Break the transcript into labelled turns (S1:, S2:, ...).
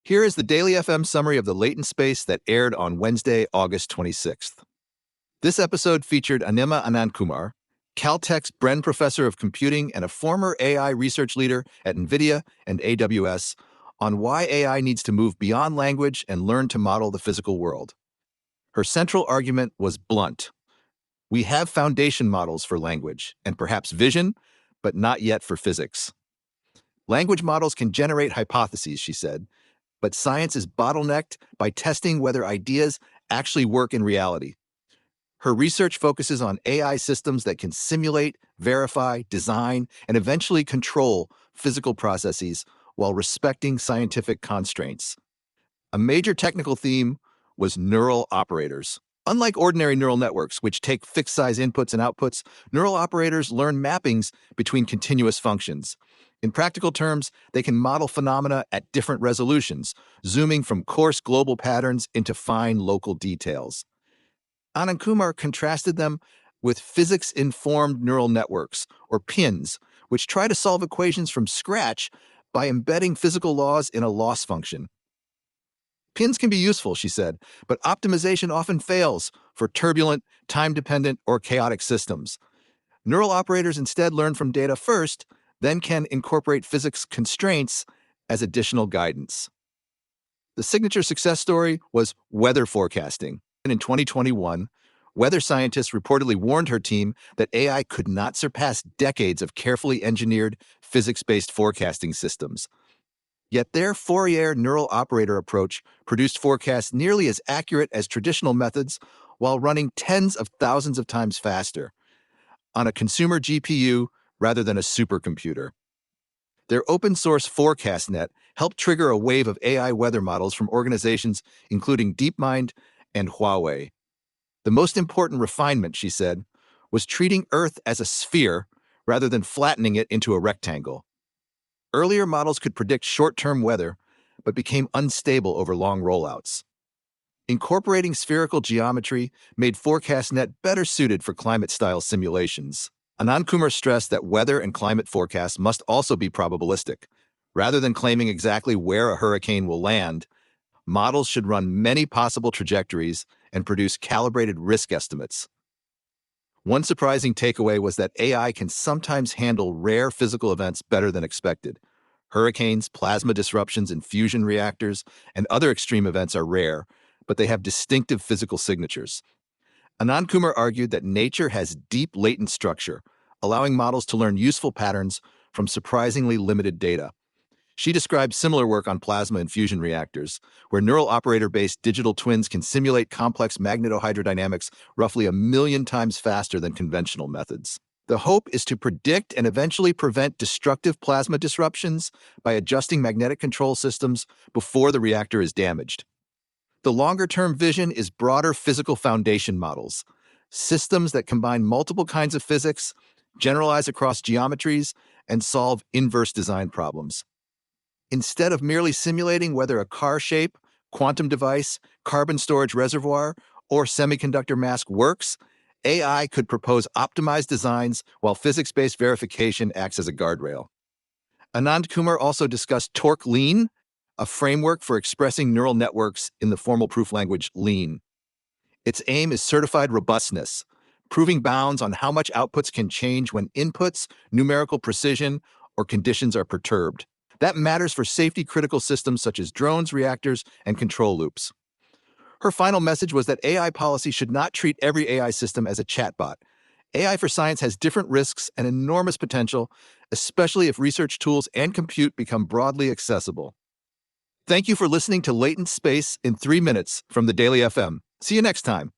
S1: Here is the Daily FM summary of the Latent Space that aired on Wednesday, August 26th. This episode featured Anima Anandkumar, Caltech's Bren Professor of Computing and a former AI research leader at Nvidia and AWS, on why AI needs to move beyond language and learn to model the physical world. Her central argument was blunt. We have foundation models for language and perhaps vision, but not yet for physics. Language models can generate hypotheses, she said, but science is bottlenecked by testing whether ideas actually work in reality. Her research focuses on AI systems that can simulate, verify, design, and eventually control physical processes while respecting scientific constraints. A major technical theme was neural operators. Unlike ordinary neural networks, which take fixed-size inputs and outputs, neural operators learn mappings between continuous functions. In practical terms, they can model phenomena at different resolutions, zooming from coarse global patterns into fine local details. Anandkumar contrasted them with physics-informed neural networks, or PINs, which try to solve equations from scratch by embedding physical laws in a loss function. PINs can be useful, she said, but optimization often fails for turbulent, time-dependent, or chaotic systems. Neural operators instead learn from data first, then can incorporate physics constraints as additional guidance. The signature success story was weather forecasting. And in 2021, weather scientists reportedly warned her team that AI could not surpass decades of carefully engineered physics-based forecasting systems. Yet their Fourier neural operator approach produced forecasts nearly as accurate as traditional methods while running tens of thousands of times faster on a consumer GPU rather than a supercomputer. Their open-source ForecastNet helped trigger a wave of AI weather models from organizations including DeepMind and Huawei. The most important refinement, she said, was treating Earth as a sphere rather than flattening it into a rectangle. Earlier models could predict short-term weather, but became unstable over long rollouts. Incorporating spherical geometry made ForecastNet better suited for climate-style simulations. Anandkumar stressed that weather and climate forecasts must also be probabilistic. Rather than claiming exactly where a hurricane will land, models should run many possible trajectories and produce calibrated risk estimates. One surprising takeaway was that AI can sometimes handle rare physical events better than expected. Hurricanes, plasma disruptions in fusion reactors, and other extreme events are rare, but they have distinctive physical signatures. Anandkumar argued that nature has deep latent structure, allowing models to learn useful patterns from surprisingly limited data. She described similar work on plasma and fusion reactors, where neural operator-based digital twins can simulate complex magnetohydrodynamics roughly 1,000,000 times faster than conventional methods. The hope is to predict and eventually prevent destructive plasma disruptions by adjusting magnetic control systems before the reactor is damaged. The longer-term vision is broader physical foundation models, systems that combine multiple kinds of physics, generalize across geometries, and solve inverse design problems. Instead of merely simulating whether a car shape, quantum device, carbon storage reservoir, or semiconductor mask works, AI could propose optimized designs while physics-based verification acts as a guardrail. Anandkumar also discussed torque-lean, a framework for expressing neural networks in the formal proof language Lean. Its aim is certified robustness, proving bounds on how much outputs can change when inputs, numerical precision, or conditions are perturbed. That matters for safety-critical systems such as drones, reactors, and control loops. Her final message was that AI policy should not treat every AI system as a chatbot. AI for science has different risks and enormous potential, especially if research tools and compute become broadly accessible. Thank you for listening to Latent Space in 3 minutes from the Daily FM. See you next time.